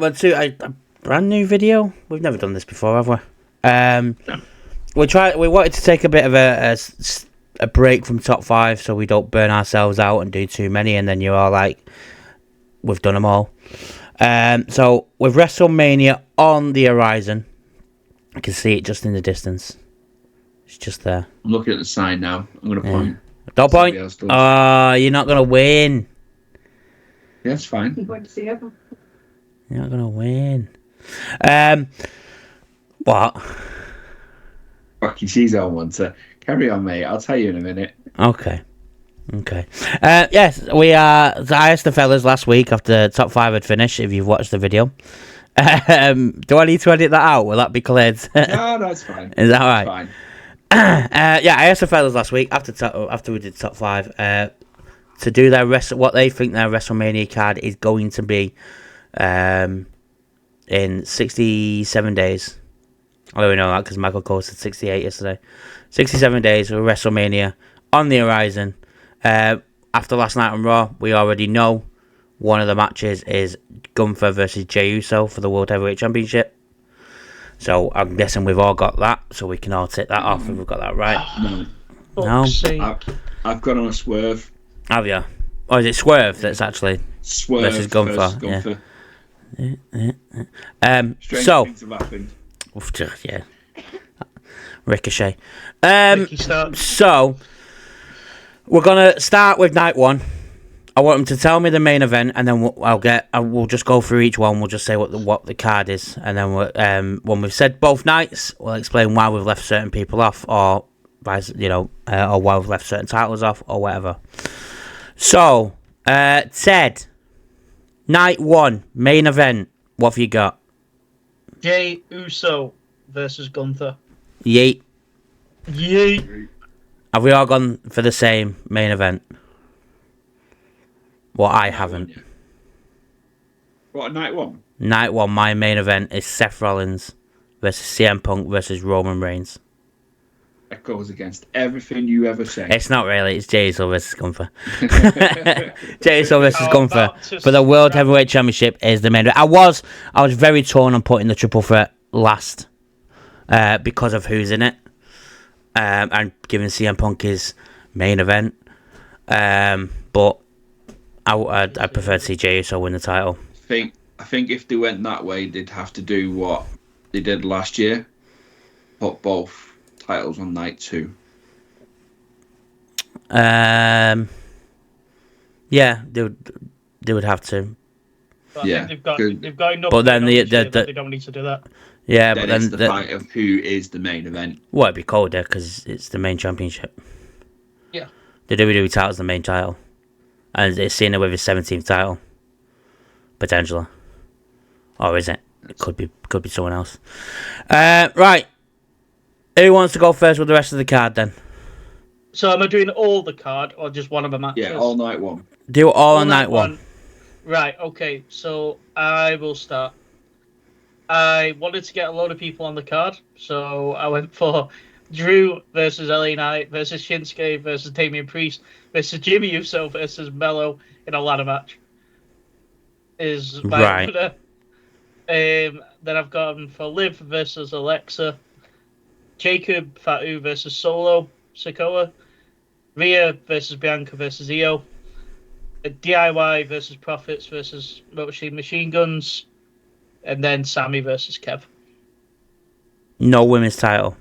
Well, to a brand new video. We've never done this before, have we? No. We wanted to take a bit of a break from top 5, so we don't burn ourselves out and do too many, and then you're all like, we've done them all. So with WrestleMania on the horizon, I can see it just in the distance. It's just there. I'm looking at the sign now. I'm going to point. Don't point. You're not gonna win. Yeah, it's fine. You want to see it? You're not gonna win. What? Fucking she's on one, so carry on, mate. I'll tell you in a minute. Okay. Yes, we are. I asked the fellas last week after top 5 had finished if you've watched the video. Do I need to edit that out? Will that be cleared? No, it's fine. Is that right? It's fine. Yeah, I asked the fellas last week after we did top 5 to do what they think their WrestleMania card is going to be in 67 days. I don't know that because Michael Cole said 68 yesterday. 67 days of WrestleMania on the horizon. After last night on Raw, we already know one of the matches is Gunther versus Jey Uso for the World Heavyweight Championship. So I'm guessing we've all got that, so we can all tick that off if we've got that right. No? I've got on a Swerve. Have you? Or is it Swerve that's actually Swerve versus Gunther? Yeah. So Things have happened. yeah, Ricochet. Ricky Stark. So we're gonna start with night 1. I want them to tell me the main event, and then we'll just go through each one. We'll just say what the card is, and then when we've said both nights, we'll explain why we've left certain people off, or or why we've left certain titles off, or whatever. So, Ted, night 1, main event. What have you got? Jey Uso versus Gunther. Yeet. Yeet. Have we all gone for the same main event? Well, I haven't. What, night 1? Night 1, my main event is Seth Rollins versus CM Punk versus Roman Reigns. That goes against everything you ever say. It's not really. It's Jey Uso versus Gunther. Jey Uso versus Gunther for the World Heavyweight Championship is the main event. I was very torn on putting the triple threat last because of who's in it, and giving CM Punk his main event. But I prefer to see Jey Uso win the title. I think if they went that way, they'd have to do what they did last year. Put both titles on night 2. Yeah, they would have to. But Yeah, I think they've got enough. But then they don't need to do that. Yeah, then but then it's the fight of who is the main event. Well, it'd be colder because it's the main championship. Yeah. The WWE title's the main title, and it's Cena with his 17th title, potentially. Or is it? It could be someone else. Right. Who wants to go first with the rest of the card then? So am I doing all the card or just one of the matches? Yeah, all night 1. Do it all on night 1. Right, okay. So I will start. I wanted to get a load of people on the card, so I went for Drew versus LA Knight versus Shinsuke versus Damian Priest versus Jimmy Uso versus Mello in a ladder match. Is my order. Then I've gone for Liv versus Alexa, Jacob Fatu versus Solo Sikoa, Rhea versus Bianca versus Io, DIY versus Profits versus Motor Machine Guns, and then Sammy versus Kev. No women's title.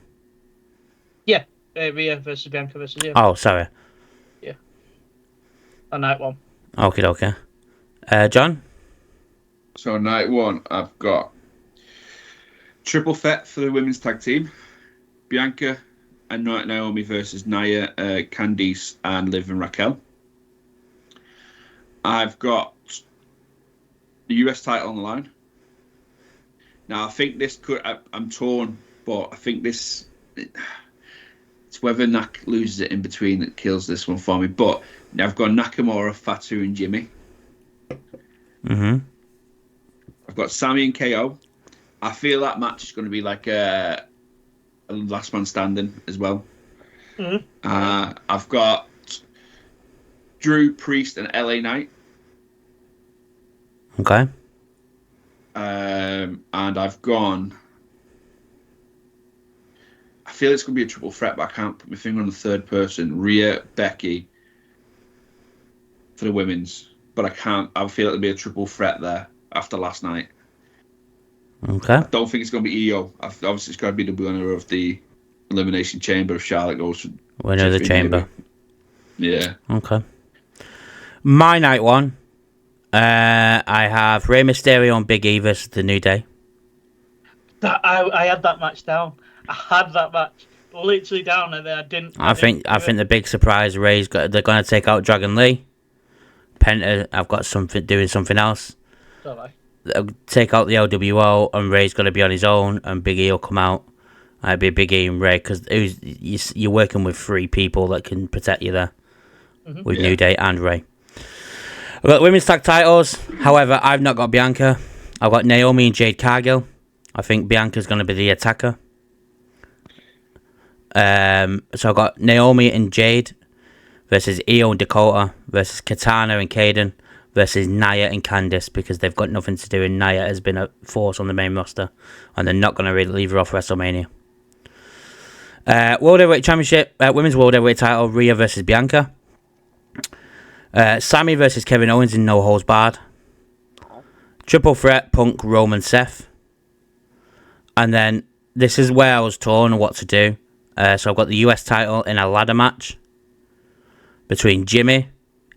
Yeah, Rhea versus Bianca versus Io. Oh, sorry. Yeah. On night 1. Okay. John? So night 1, I've got triple threat for the women's tag team. Bianca and Naomi versus Nia, Candice, and Liv and Raquel. I've got the US title on the line. Now, I think this I'm torn, but I think this... It's whether Nak loses it in between that kills this one for me. But I've got Nakamura, Fatu, and Jimmy. Mm-hmm. I've got Sammy and KO. I feel that match is going to be like a last man standing as well. Mm-hmm. I've got Drew, Priest, and LA Knight. Okay. And I've gone. I feel it's going to be a triple threat, but I can't put my finger on the third person. Rhea, Becky for the women's, but I can't. I feel it'll be a triple threat there after last night. Okay. I don't think it's going to be EO. Obviously, it's going to be the winner of the Elimination Chamber if Charlotte goes for Winner of the Chamber. Maybe. Yeah. Okay. My night one. I have Rey Mysterio and Big E versus The New Day. I had that match down. I had that match literally down, and then I didn't. I think the big surprise Ray's got. They're going to take out Dragon Lee. Penta, I've got doing something else. Sorry. They'll take out the LWO, and Ray's going to be on his own, and Big E will come out. It'd be Big E and Ray because you're working with 3 people that can protect you there with New Day and Ray. I've got women's tag titles. However, I've not got Bianca. I've got Naomi and Jade Cargill. I think Bianca's going to be the attacker. So I've got Naomi and Jade versus Io and Dakota versus Katana and Kaden versus Nia and Candice because they've got nothing to do and Nia has been a force on the main roster and they're not going to really leave her off WrestleMania. World Heavyweight Championship, Women's World Heavyweight title, Rhea versus Bianca. Sammy versus Kevin Owens in No Holds Barred. Triple threat, Punk, Roman, Seth. And then this is where I was torn on what to do. So I've got the US title in a ladder match between Jimmy,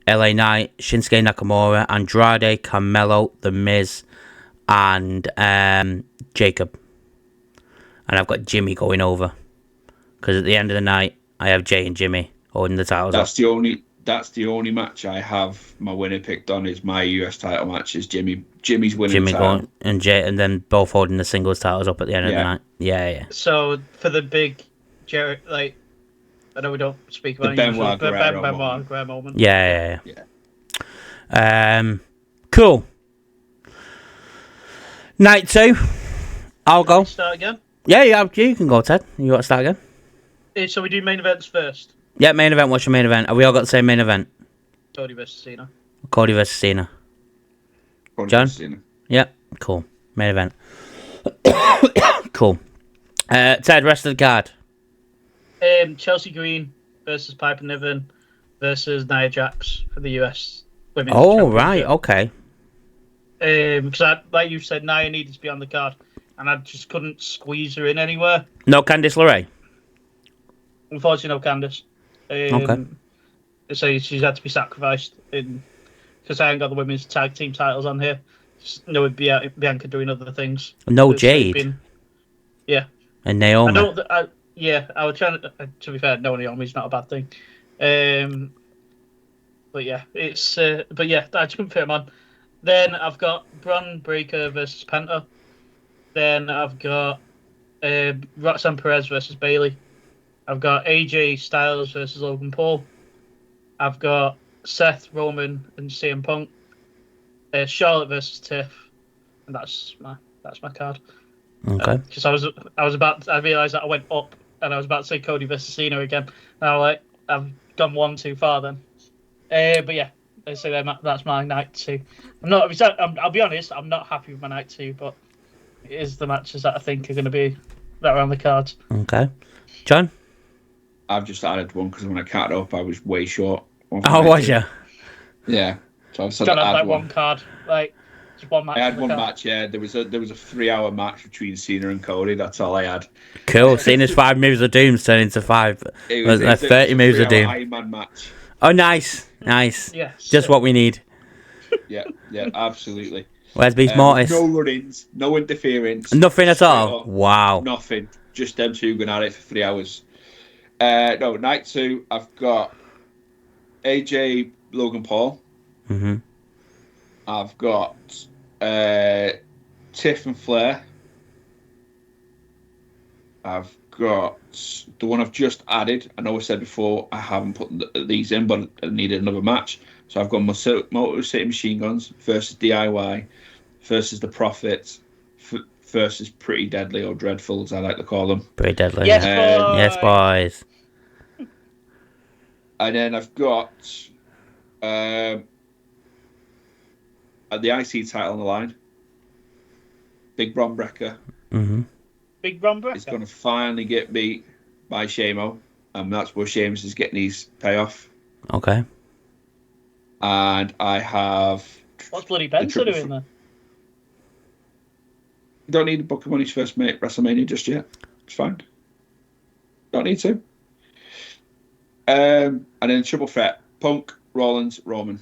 LA Knight, Shinsuke Nakamura, Andrade, Carmelo, The Miz, and Jacob. And I've got Jimmy going over. Because at the end of the night, I have Jay and Jimmy holding the titles up. That's the only match I have my winner picked on is my US title match is Jimmy's winning Jimmy title. going and Jay, and then both holding the singles titles up at the end of the night. Yeah. So for the big, like, I know we don't speak about the Benoit Guerrero moment. Yeah. Cool. Night 2. I'll go. Start again. Yeah, you can go, Ted. You got to start again. So we do main events first. Yeah, main event. What's your main event? Have we all got the same main event? Cody versus Cena. Cody versus Cena. John? Yeah, cool. Main event. Cool. Ted, rest of the card. Chelsea Green versus Piper Niven versus Nia Jax for the US Women's Championship. Right, okay. Because like you said, Nia needed to be on the card, and I just couldn't squeeze her in anywhere. No Candice LeRae? Unfortunately, no Candice. Okay. So she's had to be sacrificed because I haven't got the women's tag team titles on here. No, Bianca doing other things. No Jade. Yeah. And Naomi. I was trying to be fair, no Naomi's not a bad thing. But yeah, I jump put him on. Then I've got Bron Breakker versus Penta. Then I've got Roxanne Perez versus Bayley. I've got AJ Styles versus Logan Paul. I've got Seth Roman and CM Punk. Charlotte versus Tiff, and that's my card. Okay. Because I realised that I went up, and I was about to say Cody versus Cena again. And I was like, I've gone one too far then. But yeah, I say that's my night 2. I'll be honest, I'm not happy with my night 2, but it is the matches that I think are going to be that are on the cards. Okay, John. I've just added one because when I counted up, I was way short. Oh, was you? Yeah. So I've John had one card, like just one match. I had one match. Yeah, there was a 3-hour match between Cena and Cody. That's all I had. Cool. Cena's 5 moves of doom turned into 5. It was 30 moves of doom. Iron Man match. Oh, nice. Yes. Just what we need. Yeah, absolutely. Where's Beast Mortis? No run-ins, no interference. Nothing at all. Wow. Nothing. Just them two going at it for 3 hours. No, night 2. I've got AJ Logan Paul. Mm-hmm. I've got Tiff and Flair. I've got the one I've just added. I know I said before I haven't put these in, but I needed another match. So I've got Motor City Machine Guns versus DIY versus the Profits versus Pretty Deadly or Dreadful, as I like to call them. Pretty Deadly. Yes, yes, boys. And then I've got the IC title on the line. Big Bron Breakker. Mm-hmm. Big Bron Breakker is going to finally get beat by Shamo, and that's where Sheamus is getting his payoff. Okay. And I have. What's bloody Penta doing there? You don't need to book him on his first WrestleMania just yet. It's fine. Don't need to. And then triple threat: Punk, Rollins, Roman.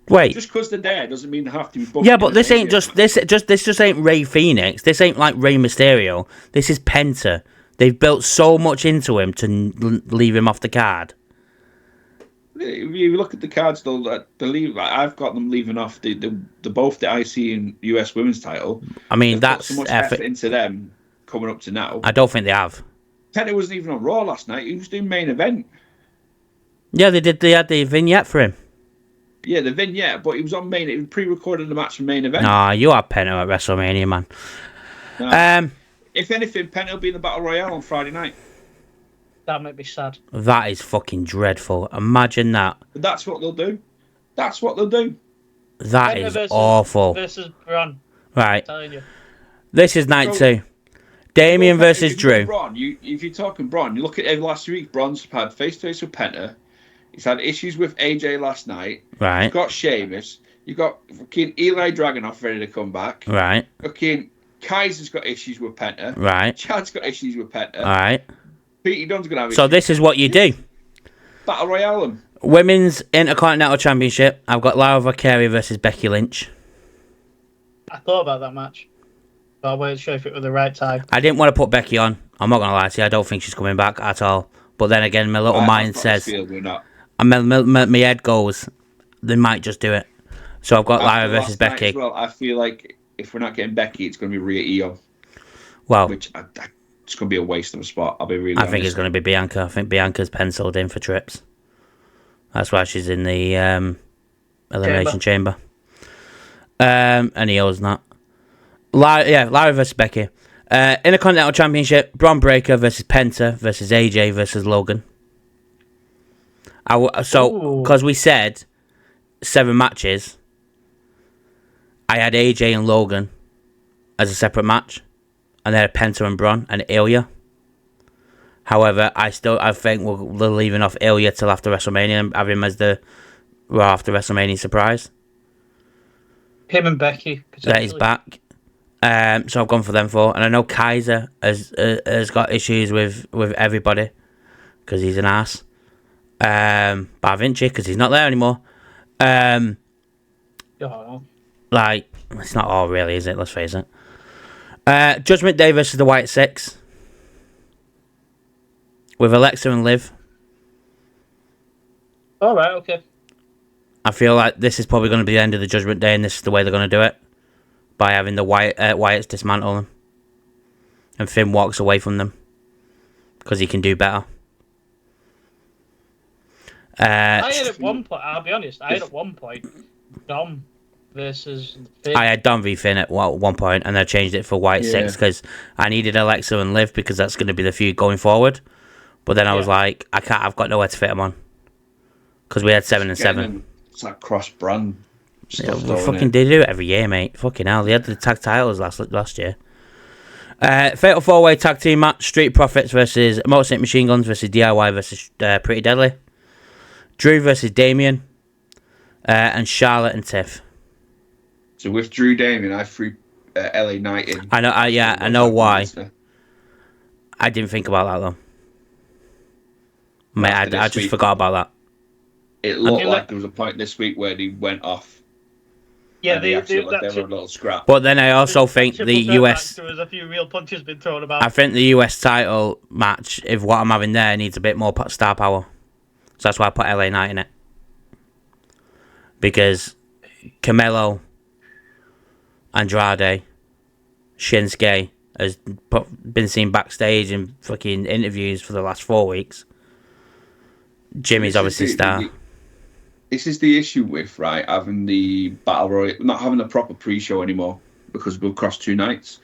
Wait. Just because they're there doesn't mean they have to be booked. Yeah, but this ain't this just ain't Rey Fenix. This ain't like Rey Mysterio. This is Penta. They've built so much into him to leave him off the card. If you look at the cards, though, I've got them leaving off the both the IC and US Women's title. I mean, They've that's put so much effort into them coming up to now. I don't think they have. Penta wasn't even on Raw last night. He was doing main event. Yeah, they did. They had the vignette for him. Yeah, the vignette, but he was on main. It was pre-recorded the match for main event. Nah, you are Penta at WrestleMania, man. No. If anything, Penta will be in the Battle Royale on Friday night. That might be sad. That is fucking dreadful. Imagine that. But that's what they'll do. That's what they'll do. That Penta is awful. Versus Braun. Right. I'm telling you. This is night 2. Damien versus Drew. Braun, if you're talking Braun, you look at last week. Braun's had face-to-face with Penta. He's had issues with AJ last night. Right. You've got Sheamus. You've got fucking Eli Dragunov ready to come back. Right. Fucking Kaiser's got issues with Penta. Right. Chad's got issues with Penta. Right. Pete Dunne's going to have issues. So this is what you do. Battle Royale them. Women's Intercontinental Championship. I've got Lara Victoria versus Becky Lynch. I thought about that match, but I wasn't sure if it was the right time. I didn't want to put Becky on. I'm not going to lie to you. I don't think she's coming back at all. But then again, my little mind says... And my head goes, they might just do it. So I've got Lara versus Becky. Well, I feel like if we're not getting Becky, it's going to be Rhea Io. Well, which it's going to be a waste of a spot. I'll be really honest. I think it's going to be Bianca. I think Bianca's penciled in for trips. That's why she's in the Elimination Chamber. And Io's not. Lara versus Becky. Intercontinental Championship, Braun Breaker versus Penta versus AJ versus Logan. Because we said 7 matches, I had AJ and Logan as a separate match, and then Penta and Braun and Ilya. However, I think we're leaving off Ilya till after WrestleMania and have him as the after WrestleMania surprise. Him and Becky. That is back. So I've gone for them 4, and I know Kaiser has got issues with everybody because he's an ass. Bar Vinci because he's not there anymore. Like, it's not all really, is it? Let's face it. Judgment Day versus the White Six with Alexa and Liv. All right, okay. I feel like this is probably going to be the end of the Judgment Day, and this is the way they're going to do it by having the Wyatts dismantle them, and Finn walks away from them because he can do better. I had at one point, I'll be honest, Dom versus Finn. I had Dom v Finn at one point, and I changed it for White Six because I needed Alexa and Liv because that's going to be the feud going forward. But then I was like, I've got nowhere to fit them on because we had 7 and 7. It's like cross-brand stuff. They do it every year, mate. Fucking hell, they had the tag titles last year. Fatal 4-way tag team match: Street Profits versus Motor City Machine Guns versus DIY versus Pretty Deadly. Drew versus Damien, and Charlotte and Tiff. So with Drew Damien, I threw LA Knight in. I know. I know why. I didn't think about that though. Mate, I just forgot about that. It looked like there was a point this week where he went off. Yeah, they were a little scrap. But then I also think the US. There was a few real punches been thrown about. I think the US title match, if what I'm having there, needs a bit more star power. So that's why I put LA Knight in it. Because Camelo, Andrade, Shinsuke has been seen backstage in fucking interviews for the last 4 weeks. Jimmy's obviously star. This is the issue with, right, having the Battle Royale, not having a proper pre-show anymore because we'll cross 2 nights.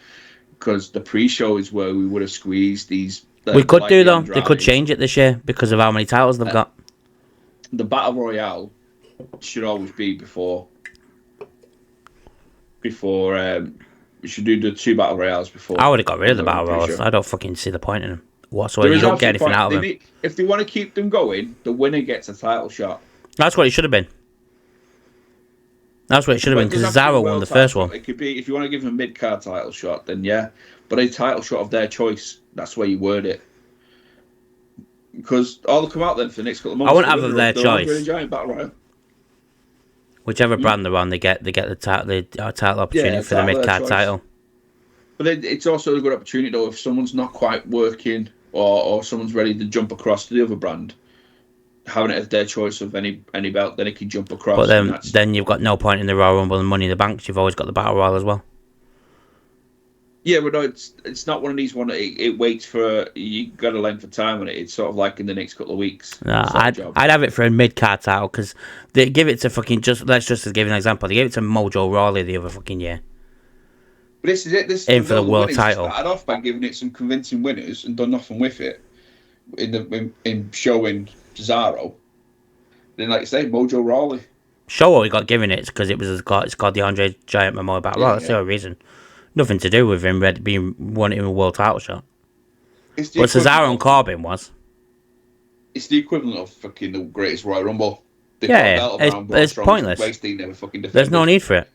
Because the pre-show is where we would have squeezed these... we could do, though. They could change it this year because of how many titles they've got. The Battle Royale should always be before We should do the 2 battle royales before. I would have got rid of the battle royals. I don't fucking see the point in them whatsoever. You don't get anything out of them. If they want to keep them going, the winner gets a title shot. That's what it should have been. That's what it should have been, because Cesaro won the first one. It could be, if you want to give them a mid-card title shot, then yeah. But a title shot of their choice, that's where you word it. Because all will come out then for the next couple of months. I wouldn't have of their choice. Giant battle royal. Whichever brand they're on, they get the title opportunity for the mid-card title. But it's also a good opportunity, though, if someone's not quite working or someone's ready to jump across to the other brand, having it as their choice of any belt, then it can jump across. But then you've got no point in the Royal Rumble and Money in the Bank, 'cause you've always got the Battle Royal as well. Yeah, but no, it's not one of these it waits for, you got a length of time on it. It's sort of like in the next couple of weeks. No, I'd have it for a mid-card title, because they give it to fucking, let's just give an example, they gave it to Mojo Rawley the other fucking year. But this is it. This in for the world title. Started off by giving it some convincing winners and done nothing with it in showing Cesaro. Then, like you say, Mojo Rawley. Show what we got given it because it's called the Andre Giant Memorial Battle Royal. That's the only reason. Nothing to do with him wanting a world title shot. But Cesaro and Corbin was. It's the equivalent of fucking the greatest Royal Rumble. It's pointless. There's no need for it.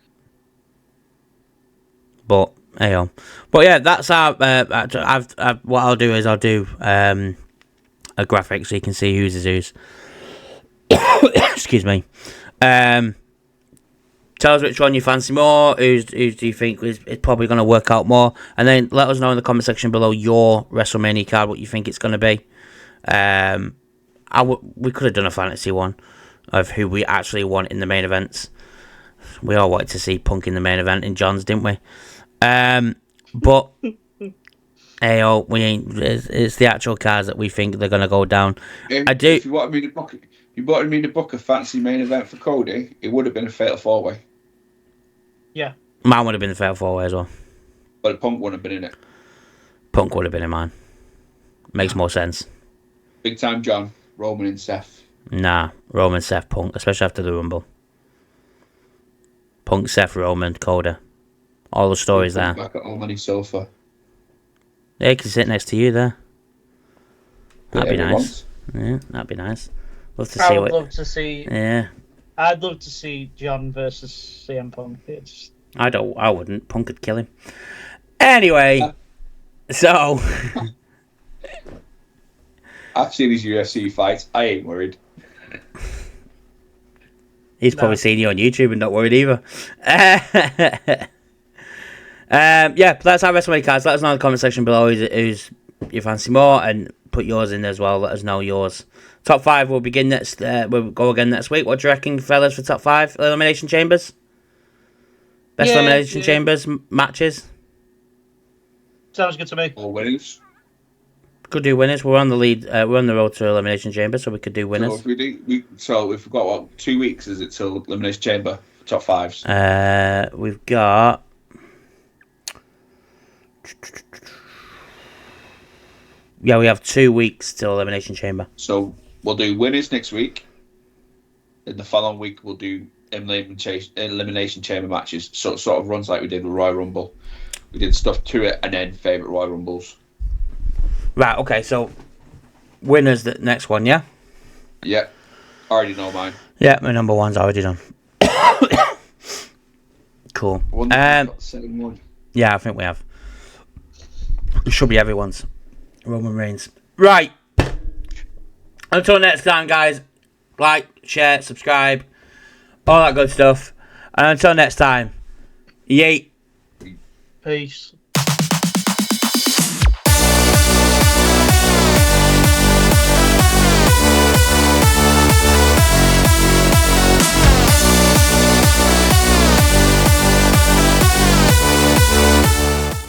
But hey, but yeah, that's our. What I'll do is I'll do a graphic so you can see whose is whose. Excuse me. Tell us which one you fancy more. Who do you think is probably going to work out more? And then let us know in the comment section below your WrestleMania card, what you think it's going to be. We could have done a fantasy one of who we actually want in the main events. We all wanted to see Punk in the main event in John's, didn't we? But hey, we ain't. It's the actual cards that we think they're going to go down. If you wanted me to book a fancy main event for Cody, it would have been a fatal 4-way. Yeah. Mine would have been the fatal 4-way as well. But Punk wouldn't have been in it. Punk would have been in mine. Makes more sense. Big time John, Roman and Seth. Nah, Roman, Seth, Punk, especially after the Rumble. Punk, Seth, Roman, Cody. All the stories there. Back at home on his sofa. They can sit next to you there. That'd be nice. Wants. Yeah, that'd be nice. I would love to see. Yeah. I'd love to see John versus CM Punk. I wouldn't. Punk could kill him. Anyway, so I've seen his UFC fights. I ain't worried. He's probably seen you on YouTube and not worried either. Yeah, that's our WrestleMania cards. Let us know in the comment section below who's you fancy more, and put yours in as well. Let us know yours. Top 5 will begin next. We'll go again next week. What do you reckon, fellas, for top 5 elimination chambers? Best elimination chambers matches. Sounds good to me. Or winners. Could do winners. We're on the lead. We're on the road to elimination chamber, so we could do winners. So if we've got what, 2 weeks, is it till elimination chamber? Top 5s. We've got. Yeah, we have 2 weeks till elimination chamber. So we'll do winners next week. In the following week, we'll do elimination chamber matches. So it sort of runs like we did with Royal Rumble. We did stuff to it, and then favourite Royal Rumbles. Right. Okay. So winners the next one. Yeah. Yeah. Already know mine. Yeah, my number one's already done. Cool. Yeah, I think we have. It should be everyone's. Roman Reigns. Right. Until next time, guys. Like, share, subscribe, all that good stuff. And until next time, yeet. Peace.